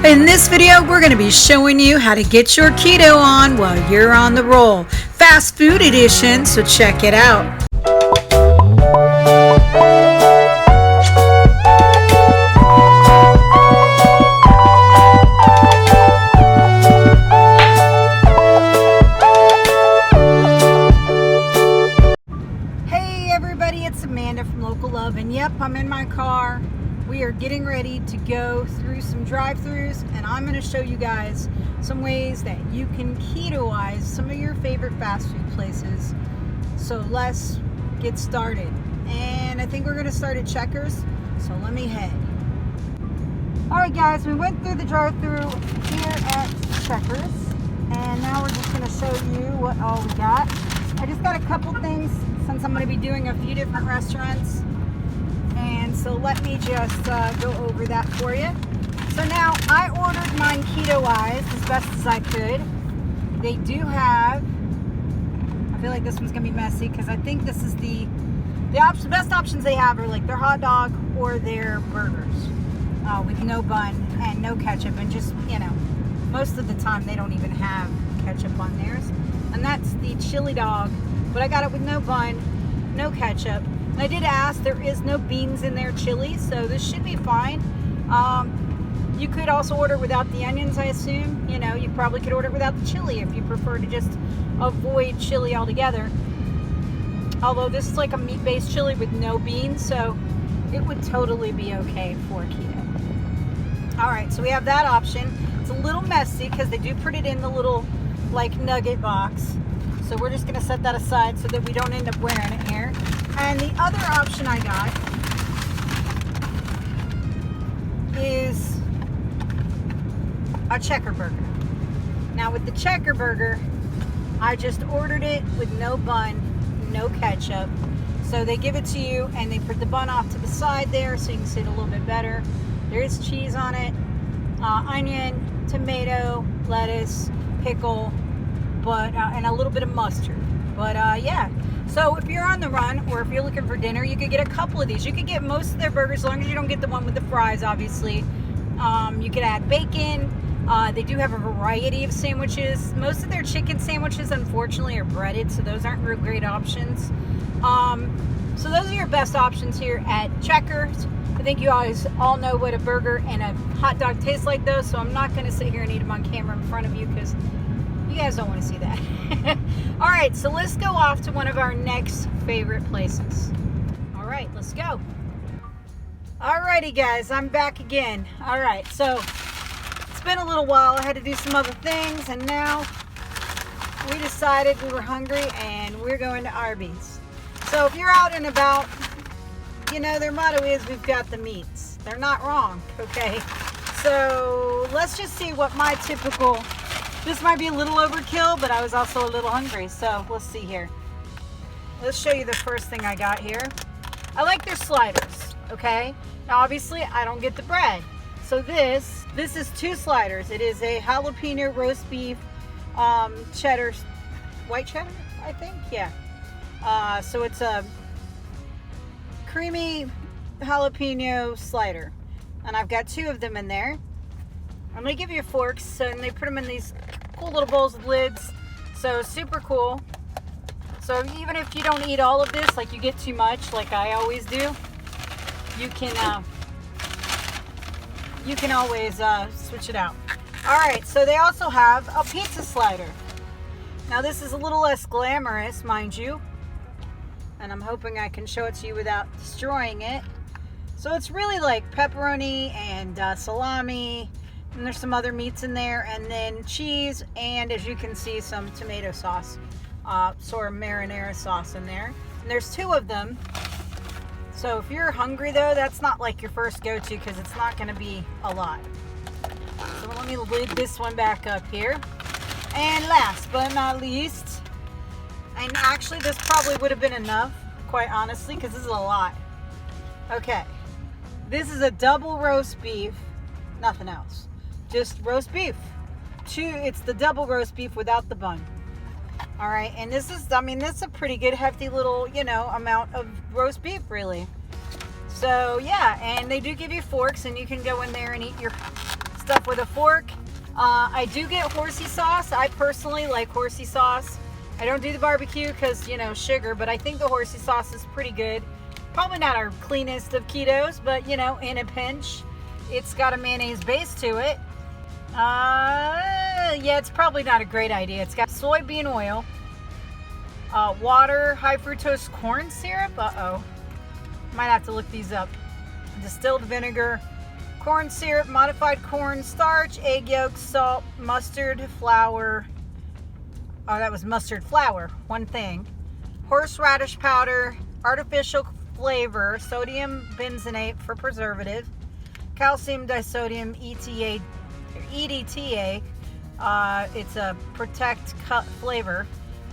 In this video, we're going to be showing you how to get your keto on while you're on the roll. Fast food edition, so check it out. Hey everybody, it's Amanda from Local Love, and yep, I'm in my car. We are getting ready to go through some drive-thrus, and I'm going to show you guys some ways that you can ketoize some of your favorite fast food places. So let's get started. And I think we're going to start at Checkers, so let me head. Alright guys, we went through the drive-thru here at Checkers, and now we're just going to show you what all we got. I just got a couple things since I'm going to be doing a few different restaurants. And so let me just go over that for you. So now I ordered mine ketoized as best as I could. They do have, I feel like this one's gonna be messy because I think this is the best options they have are like their hot dog or their burgers with no bun and no ketchup, and just, you know, most of the time they don't even have ketchup on theirs. And that's the chili dog, but I got it with no bun, no ketchup. I did ask, there is no beans in their chili, so this should be fine. You could also order without the onions, I assume. You know, you probably could order without the chili if you prefer to just avoid chili altogether. Although this is like a meat-based chili with no beans, so it would totally be okay for keto. Alright, so we have that option. It's a little messy because they do put it in the little, like, nugget box. So we're just going to set that aside so that we don't end up wearing it here. And the other option I got is a checker burger. Now with the checker burger, I just ordered it with no bun, no ketchup. So they give it to you and they put the bun off to the side there so you can see it a little bit better. There is cheese on it, onion, tomato, lettuce, pickle, but and a little bit of mustard. But yeah. So if you're on the run or if you're looking for dinner, you could get a couple of these. You could get most of their burgers as long as you don't get the one with the fries, obviously. You could add bacon. They do have a variety of sandwiches. Most of their chicken sandwiches, unfortunately, are breaded, so those aren't real great options. So those are your best options here at Checkers. I think you guys all know what a burger and a hot dog taste like those, so I'm not going to sit here and eat them on camera in front of you because you guys don't want to see that. Alright, so let's go off to one of our next favorite places. Alright, let's go. Alrighty guys, I'm back again. Alright, so it's been a little while. I had to do some other things, and now we decided we were hungry and we're going to Arbys. So if you're out and about, you know, their motto is we've got the meats. They're not wrong, okay? So let's just see what my typical... This might be a little overkill, but I was also a little hungry, so let's see here. Let's show you the first thing I got here. I like their sliders, okay? Now, obviously, I don't get the bread. So this is 2 sliders. It is a jalapeno roast beef, cheddar, white cheddar, I think? Yeah. So it's a creamy jalapeno slider. And I've got 2 of them in there. I'm going to give you forks, and they put them in these cool little bowls with lids. So super cool. So even if you don't eat all of this, like you get too much, like I always do, you can always switch it out. Alright, so they also have a pizza slider. Now this is a little less glamorous, mind you. And I'm hoping I can show it to you without destroying it. So it's really like pepperoni and salami. And there's some other meats in there, and then cheese, and as you can see, some tomato sauce, sort of marinara sauce in there. And there's 2 of them. So if you're hungry though, that's not like your first go-to because it's not going to be a lot. So let me lid this one back up here. And last but not least, and actually this probably would have been enough, quite honestly, because this is a lot. Okay, this is a double roast beef, nothing else. Just roast beef. It's the double roast beef without the bun. All right, and this is, I mean, this is a pretty good hefty little, you know, amount of roast beef, really. So yeah, and they do give you forks, and you can go in there and eat your stuff with a fork. I do get horsey sauce. I personally like horsey sauce. I don't do the barbecue because, you know, sugar, but I think the horsey sauce is pretty good. Probably not our cleanest of ketos, but, you know, in a pinch. It's got a mayonnaise base to it. Yeah, it's probably not a great idea. It's got soybean oil, water, high fructose corn syrup. Uh-oh. Might have to look these up. Distilled vinegar, corn syrup, modified corn starch, egg yolks, salt, mustard, flour. Oh, that was mustard flour, one thing. Horseradish powder, artificial flavor, sodium benzenate for preservative, calcium disodium EDTA. It's a protect cut flavor.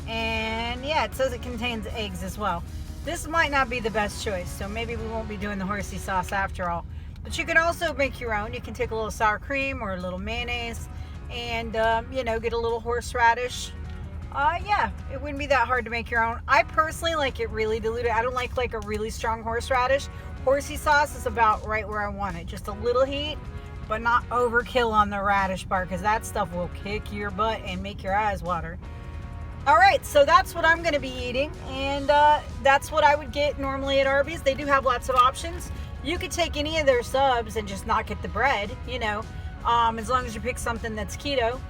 And yeah, it says it contains eggs as well. This might not be the best choice, so maybe we won't be doing the horsey sauce after all. But you can also make your own. You can take a little sour cream or a little mayonnaise and, you know, get a little horseradish. Yeah, it wouldn't be that hard to make your own. I personally like it really diluted. I don't like a really strong horseradish. Horsey sauce is about right where I want it. Just a little heat, but not overkill on the radish part, because that stuff will kick your butt and make your eyes water. All right, so that's what I'm going to be eating, and that's what I would get normally at Arbys. They do have lots of options. You could take any of their subs and just not get the bread, you know, as long as you pick something that's keto.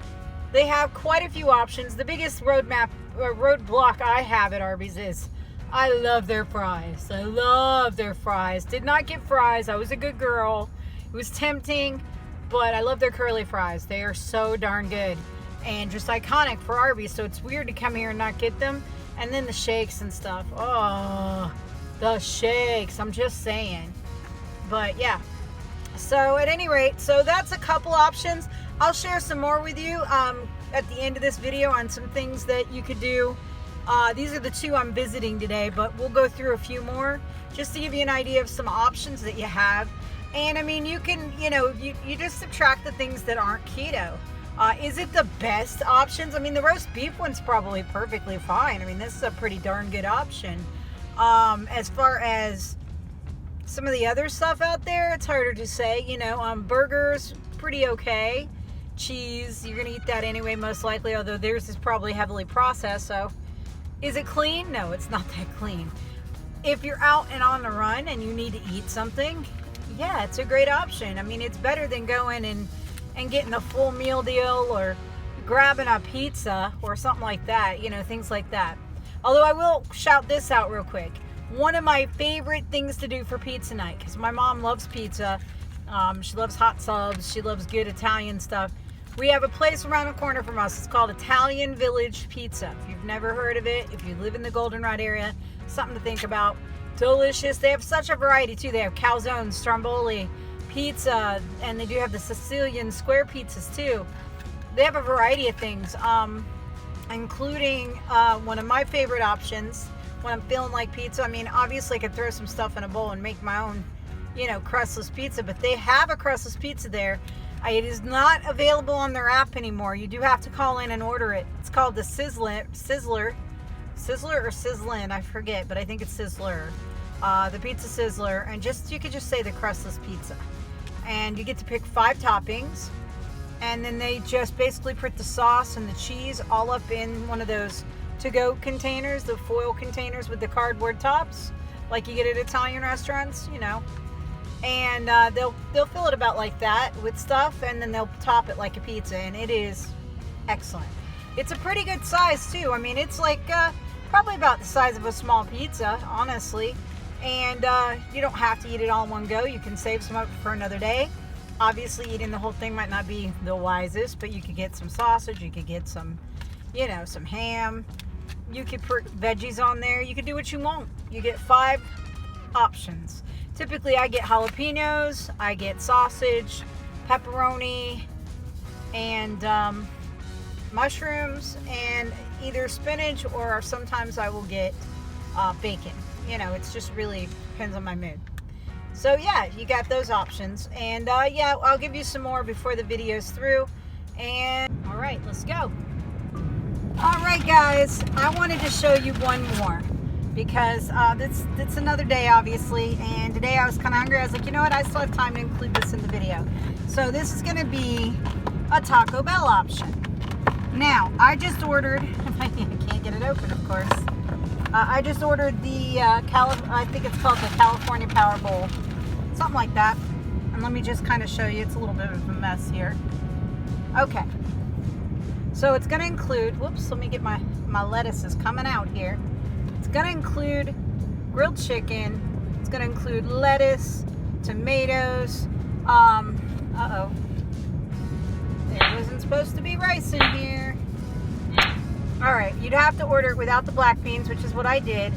They have quite a few options. The biggest roadblock I have at Arbys is I love their fries. I love their fries. Did not get fries. I was a good girl. It was tempting, but I love their curly fries. They are so darn good and just iconic for Arbys. So it's weird to come here and not get them. And then the shakes and stuff. Oh, the shakes. I'm just saying. But yeah. So at any rate, so that's a couple options. I'll share some more with you at the end of this video on some things that you could do. These are the two I'm visiting today, but we'll go through a few more just to give you an idea of some options that you have. And I mean, you can, you know, you just subtract the things that aren't keto. Is it the best options? I mean, the roast beef one's probably perfectly fine. I mean, this is a pretty darn good option. As far as some of the other stuff out there, it's harder to say. You know, burgers, pretty okay. Cheese, you're gonna eat that anyway, most likely, although theirs is probably heavily processed. So is it clean? No, it's not that clean. If you're out and on the run and you need to eat something, yeah, it's a great option. I mean, it's better than going and getting a full meal deal or grabbing a pizza or something like that, you know, things like that. Although I will shout this out real quick. One of my favorite things to do for pizza night, because my mom loves pizza. She loves hot subs. She loves good Italian stuff. We have a place around the corner from us. It's called Italian Village Pizza. If you've never heard of it, if you live in the Goldenrod area, something to think about. Delicious. They have such a variety too. They have calzone, stromboli, pizza, and they do have the Sicilian square pizzas too. They have a variety of things, including one of my favorite options when I'm feeling like pizza. I mean, obviously I could throw some stuff in a bowl and make my own, you know, crustless pizza, but they have a crustless pizza there. It is not available on their app anymore. You do have to call in and order it. It's called the Sizzler or Sizzlin, I forget, but I think it's Sizzler. The Pizza Sizzler, and you could just say the crustless pizza. And you get to pick 5 toppings, and then they just basically put the sauce and the cheese all up in one of those to-go containers, the foil containers with the cardboard tops, like you get at Italian restaurants, you know. And they'll fill it about like that with stuff, and then they'll top it like a pizza, and it is excellent. It's a pretty good size too. I mean, it's like probably about the size of a small pizza, honestly. And you don't have to eat it all in one go. You can save some up for another day. Obviously, eating the whole thing might not be the wisest, but you could get some sausage, you could get some, you know, some ham. You could put veggies on there. You could do what you want. You get 5 options. Typically, I get jalapenos, I get sausage, pepperoni, and mushrooms, and either spinach, or sometimes I will get bacon. You know, it's just really depends on my mood. So yeah, you got those options. And yeah, I'll give you some more before the video's through. And all right, let's go. All right, guys, I wanted to show you one more, because it's another day, obviously, and today I was kind of hungry. I was like, you know what, I still have time to include this in the video. So this is going to be a Taco Bell option. Now, I just ordered, I can't get it open, of course. I just ordered the, I think it's called the California Power Bowl, something like that. And let me just kind of show you, it's a little bit of a mess here. Okay. So it's going to include, whoops, let me get my lettuce is coming out here. It's going to include grilled chicken. It's going to include lettuce, tomatoes. Uh-oh. There wasn't supposed to be rice in here. All right, you'd have to order it without the black beans, which is what I did.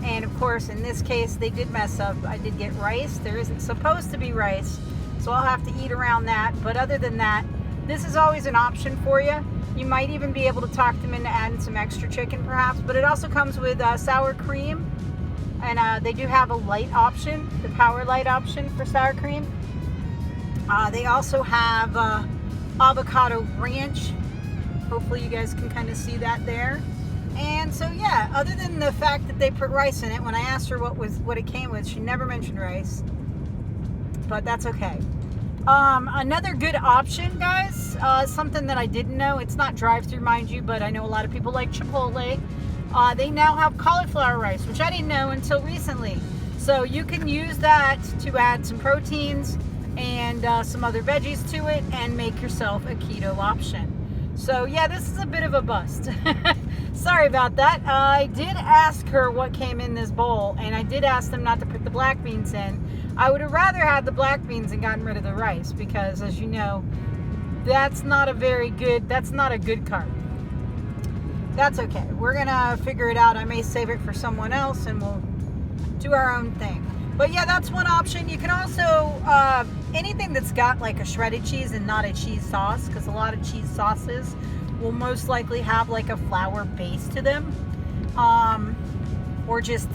And of course, in this case, they did mess up. I did get rice. There isn't supposed to be rice, so I'll have to eat around that. But other than that, this is always an option for you. You might even be able to talk them into adding some extra chicken perhaps, but it also comes with sour cream, and they do have a light option, the Power Light option for sour cream. They also have avocado ranch. Hopefully you guys can kind of see that there. And so yeah, other than the fact that they put rice in it, when I asked her what it came with, she never mentioned rice, but that's okay. Another good option, guys, something that I didn't know, it's not drive-through, mind you, but I know a lot of people like Chipotle. They now have cauliflower rice, which I didn't know until recently. So you can use that to add some proteins and some other veggies to it and make yourself a keto option. So yeah, this is a bit of a bust. Sorry about that. I did ask her what came in this bowl, and I did ask them not to put the black beans in. I would have rather had the black beans and gotten rid of the rice, because as you know, that's not a good carb. That's okay. We're gonna figure it out. I may save it for someone else and we'll do our own thing. But yeah, that's one option. You can also, anything that's got like a shredded cheese and not a cheese sauce, because a lot of cheese sauces will most likely have like a flour base to them, or just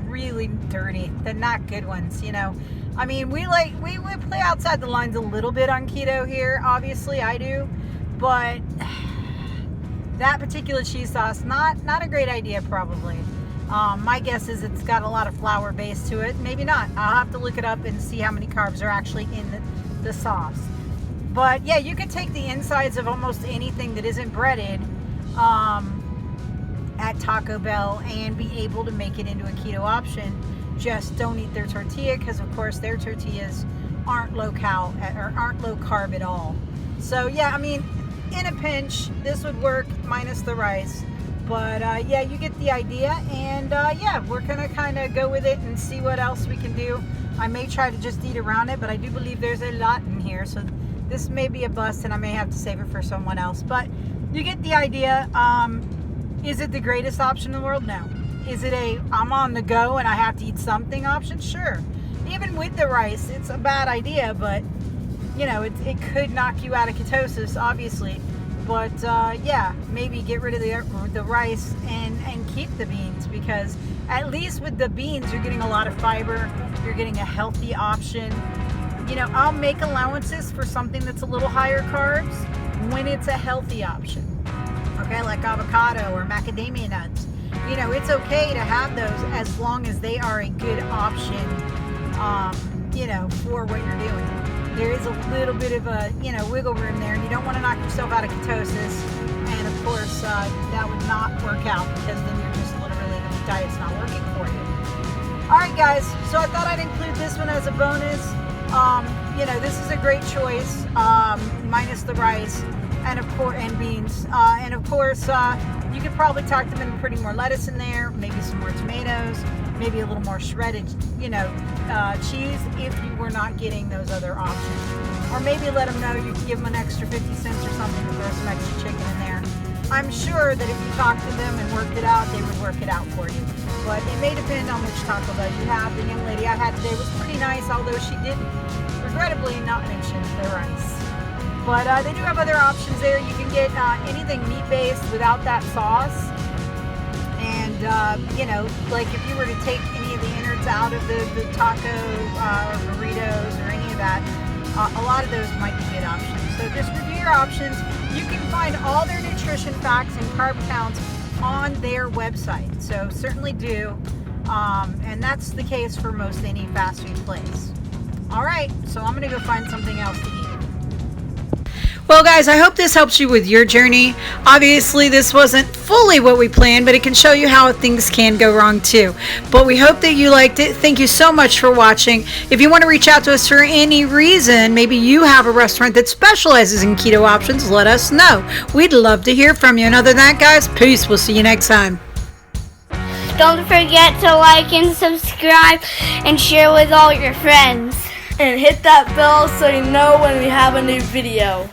really dirty. They're not good ones, you know. I mean, we play outside the lines a little bit on keto here. Obviously, I do, but that particular cheese sauce, not a great idea probably. My guess is it's got a lot of flour base to it. Maybe not. I'll have to look it up and see how many carbs are actually in the sauce. But yeah, you could take the insides of almost anything that isn't breaded at Taco Bell and be able to make it into a keto option. Just don't eat their tortilla, because of course their tortillas aren't low carb at all. So yeah, I mean, in a pinch, this would work minus the rice. But yeah, you get the idea, and yeah, we're gonna kind of go with it and see what else we can do. I may try to just eat around it, but I do believe there's a lot in here, so this may be a bust and I may have to save it for someone else. But you get the idea. Is it the greatest option in the world? No. Is it I'm on the go and I have to eat something option? Sure. Even with the rice, it's a bad idea, but you know, it could knock you out of ketosis, obviously. But yeah, maybe get rid of the rice and keep the beans, because at least with the beans you're getting a lot of fiber, you're getting a healthy option. You know, I'll make allowances for something that's a little higher carbs when it's a healthy option. Okay, like avocado or macadamia nuts. You know, it's okay to have those as long as they are a good option, you know, for what you're doing. There is a little bit of a, you know, wiggle room there, and you don't want to knock yourself out of ketosis. And of course, that would not work out, because then you're just literally, the diet's not working for you. All right, guys, so I thought I'd include this one as a bonus. You know, this is a great choice, minus the rice and of course, and beans. And of course, you could probably talk them into putting more lettuce in there, maybe some more tomatoes, maybe a little more shredded, you know, cheese, if you were not getting those other options. Or maybe let them know you can give them an extra 50 cents or something to throw some extra chicken in there. I'm sure that if you talked to them and worked it out, they would work it out for you. But it may depend on which Taco Bell you have. The young lady I had today was pretty nice, although she did regrettably not mention the rice. But they do have other options there. You can get anything meat-based without that sauce. And, you know, like if you were to take any of the innards out of the taco or burritos or any of that, a lot of those might be good options. So just review your options. You can find all their nutrition facts and carb counts on their website. So certainly do. And that's the case for most any fast food place. All right, so I'm going to go find something else to eat. Well, guys, I hope this helps you with your journey. Obviously, this wasn't fully what we planned, but it can show you how things can go wrong too. But we hope that you liked it. Thank you so much for watching. If you want to reach out to us for any reason, maybe you have a restaurant that specializes in keto options, let us know. We'd love to hear from you. And other than that, guys, peace. We'll see you next time. Don't forget to like and subscribe and share with all your friends. And hit that bell so you know when we have a new video.